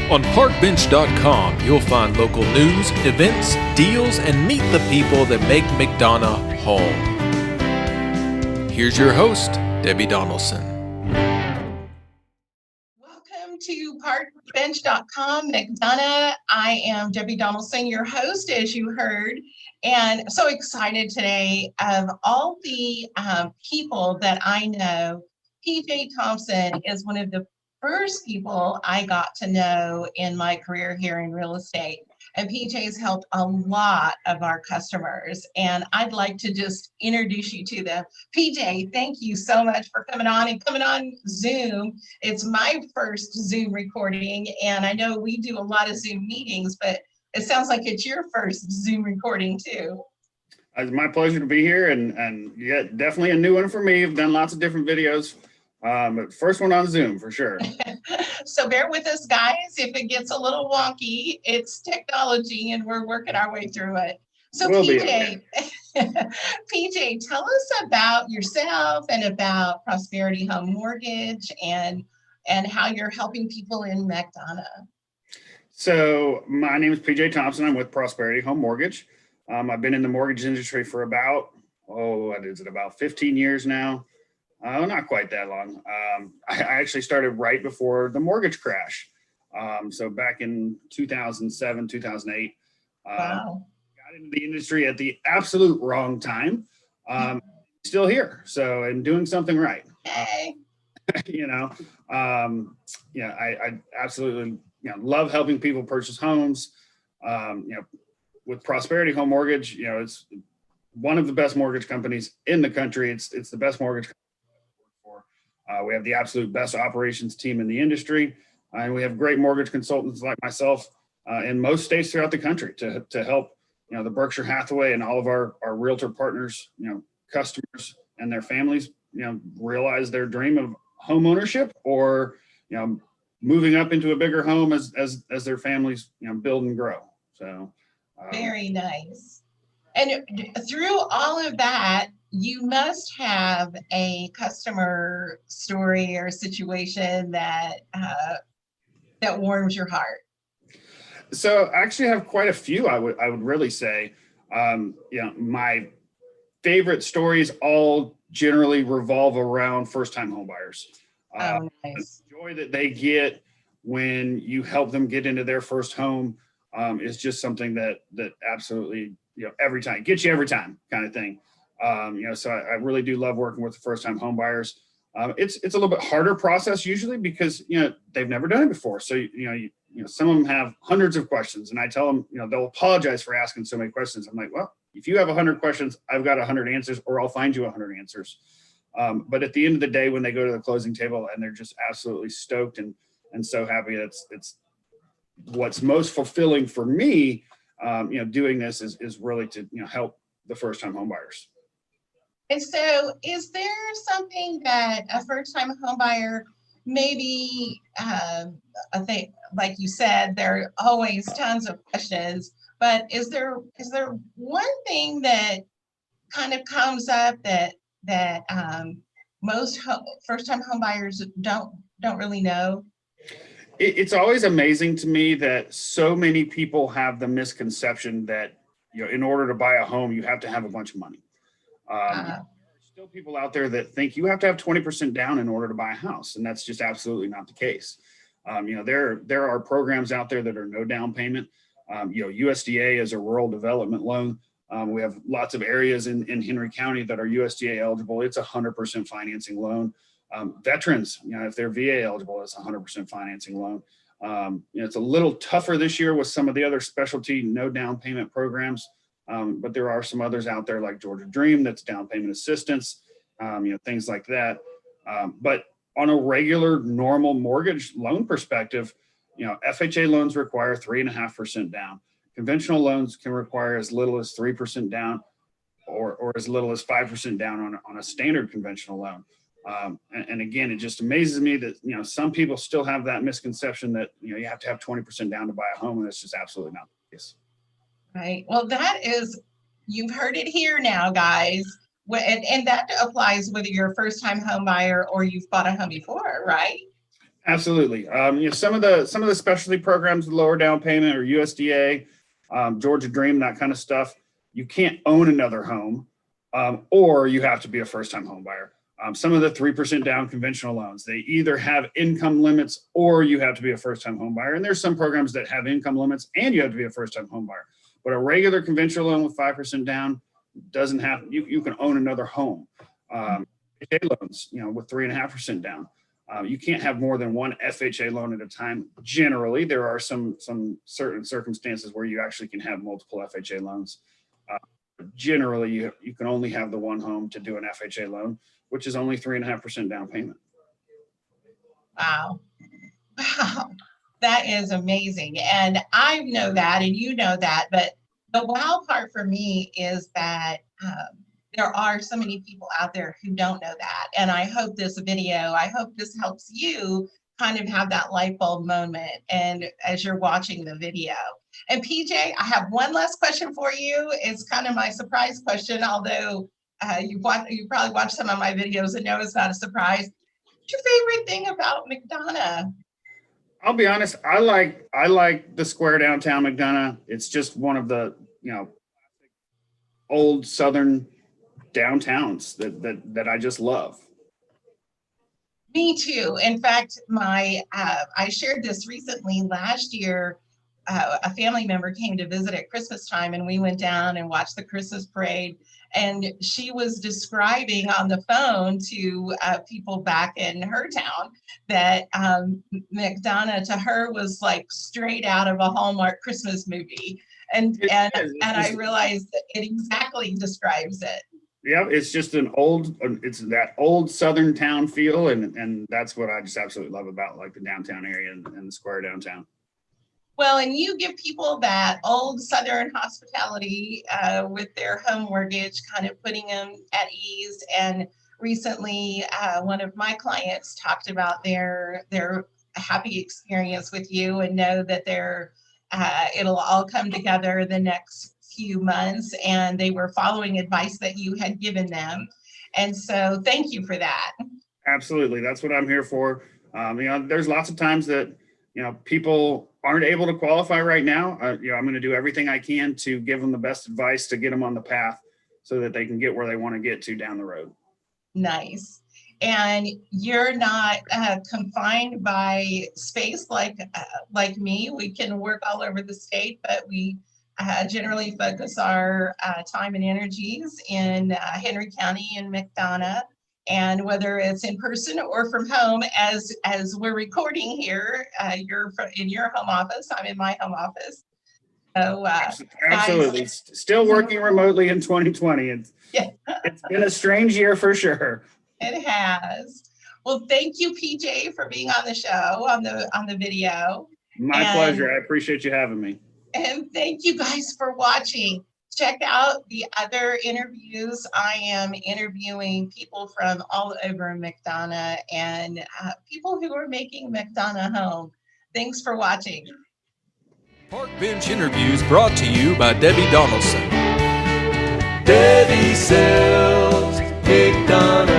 On parkbench.com, you'll find local news, events, deals, and meet the people that make McDonough home. Here's your host, Debbie Donaldson. Welcome to parkbench.com, McDonough. I am Debbie Donaldson, your host, as you heard, and so excited today. Of all the people that I know, PJ Thompson is one of the first people I got to know in my career here in real estate. And PJ's helped a lot of our customers, and I'd like to just introduce you to them. PJ, thank you so much for coming on and coming on Zoom. It's my first Zoom recording, and I know we do a lot of Zoom meetings, but it sounds like it's your first Zoom recording too. It's my pleasure to be here, and yeah, definitely a new one for me. I've done lots of different videos, but first one on Zoom for sure. So bear with us, guys. If it gets a little wonky, it's technology, and we're working our way through it. So PJ, PJ, tell us about yourself and about Prosperity Home Mortgage and how you're helping people in McDonough. So my name is PJ Thompson. I'm with Prosperity Home Mortgage. I've been in the mortgage industry for about 15 years now. Not quite that long. I actually started right before the mortgage crash. So back in 2007, 2008, Wow. got into the industry at the absolute wrong time. Still here. So, and doing something right. Hey. I absolutely, love helping people purchase homes. With Prosperity Home Mortgage, it's one of the best mortgage companies in the country. It's the best mortgage company for. We have the absolute best operations team in the industry, and we have great mortgage consultants like myself in most states throughout the country to help, the Berkshire Hathaway and all of our realtor partners, customers and their families, realize their dream of home ownership or, moving up into a bigger home as their families, build and grow. So. Very nice. And through all of that, you must have a customer story or situation that warms your heart. So I actually have quite a few. I would really say, my favorite stories all generally revolve around first-time home buyers. Oh, nice. The joy that they get when you help them get into their first home is just something that absolutely, every time gets you every time kind of thing. So I really do love working with the first-time home buyers. It's a little bit harder process usually because, they've never done it before. So, some of them have hundreds of questions, and I tell them, they'll apologize for asking so many questions. I'm like, well, if you have 100 questions, I've got 100 answers, or I'll find you 100 answers. But at the end of the day, when they go to the closing table and they're just absolutely stoked and so happy, it's what's most fulfilling for me, doing this is really to, help the first-time home buyers. And so is there something that a first-time home buyer, maybe, I think, like you said, there are always tons of questions, but is there one thing that kind of comes up that most first-time home buyers don't really know? It's always amazing to me that so many people have the misconception that, in order to buy a home, you have to have a bunch of money. There's still people out there that think you have to have 20% down in order to buy a house, and that's just absolutely not the case. There are programs out there that are no down payment. USDA is a rural development loan. We have lots of areas in Henry County that are USDA eligible. It's 100% financing loan. Veterans, if they're VA eligible, it's 100% financing loan. It's a little tougher this year with some of the other specialty no down payment programs, but there are some others out there like Georgia Dream that's down payment assistance, things like that. But on a regular normal mortgage loan perspective, FHA loans require 3.5% down. Conventional loans can require as little as 3% down or as little as 5% down on a standard conventional loan. And again, it just amazes me that, some people still have that misconception that, you have to have 20% down to buy a home, and it's just absolutely not the case. Right. Well, you've heard it here now, guys. And that applies whether you're a first-time home buyer or you've bought a home before, right? Absolutely. Some of the specialty programs with lower down payment or USDA, Georgia Dream, that kind of stuff, you can't own another home, or you have to be a first-time home buyer. Some of the 3% down conventional loans, they either have income limits or you have to be a first-time home buyer. And there's some programs that have income limits and you have to be a first-time home buyer. But a regular conventional loan with 5% down doesn't have, you can own another home. FHA loans, with 3.5% down. You can't have more than one FHA loan at a time. Generally, there are some certain circumstances where you actually can have multiple FHA loans. Generally, you can only have the one home to do an FHA loan, which is only 3.5% down payment. Wow. That is amazing. And I know that, and you know that, but the wow part for me is that there are so many people out there who don't know that. And I hope this helps you kind of have that light bulb moment and as you're watching the video. And PJ, I have one last question for you. It's kind of my surprise question, although you probably watched some of my videos and know it's not a surprise. What's your favorite thing about McDonough? I'll be honest, I like the square downtown McDonough. It's just one of the old Southern downtowns that I just love. Me too. In fact, I shared this recently. Last year, a family member came to visit at Christmas time, and we went down and watched the Christmas parade. And she was describing on the phone to people back in her town that McDonough to her was like straight out of a Hallmark Christmas movie. And I realized that it exactly describes it. Yeah, it's just it's that old Southern town feel, and that's what I just absolutely love about like the downtown area and the square downtown. Well, and you give people that old Southern hospitality with their home mortgage, kind of putting them at ease. And recently, one of my clients talked about their happy experience with you, and know that it'll all come together the next few months, and they were following advice that you had given them. And so thank you for that. Absolutely. That's what I'm here for. There's lots of times that, people aren't able to qualify right now. I'm going to do everything I can to give them the best advice to get them on the path so that they can get where they want to get to down the road. Nice. And you're not confined by space like me. We can work all over the state, but we generally focus our time and energies in Henry County and McDonough. And whether it's in person or from home, as we're recording here, you're in your home office, I'm in my home office. So, absolutely. Guys, still working remotely in 2020. It's been a strange year for sure. It has. Well, thank you, PJ, for being on the show, on the video. My pleasure. I appreciate you having me. And thank you guys for watching. Check out the other interviews. I am interviewing people from all over McDonough and people who are making McDonough home. Thanks for watching. Park Bench Interviews brought to you by Debbie Donaldson. Debbie sells McDonough.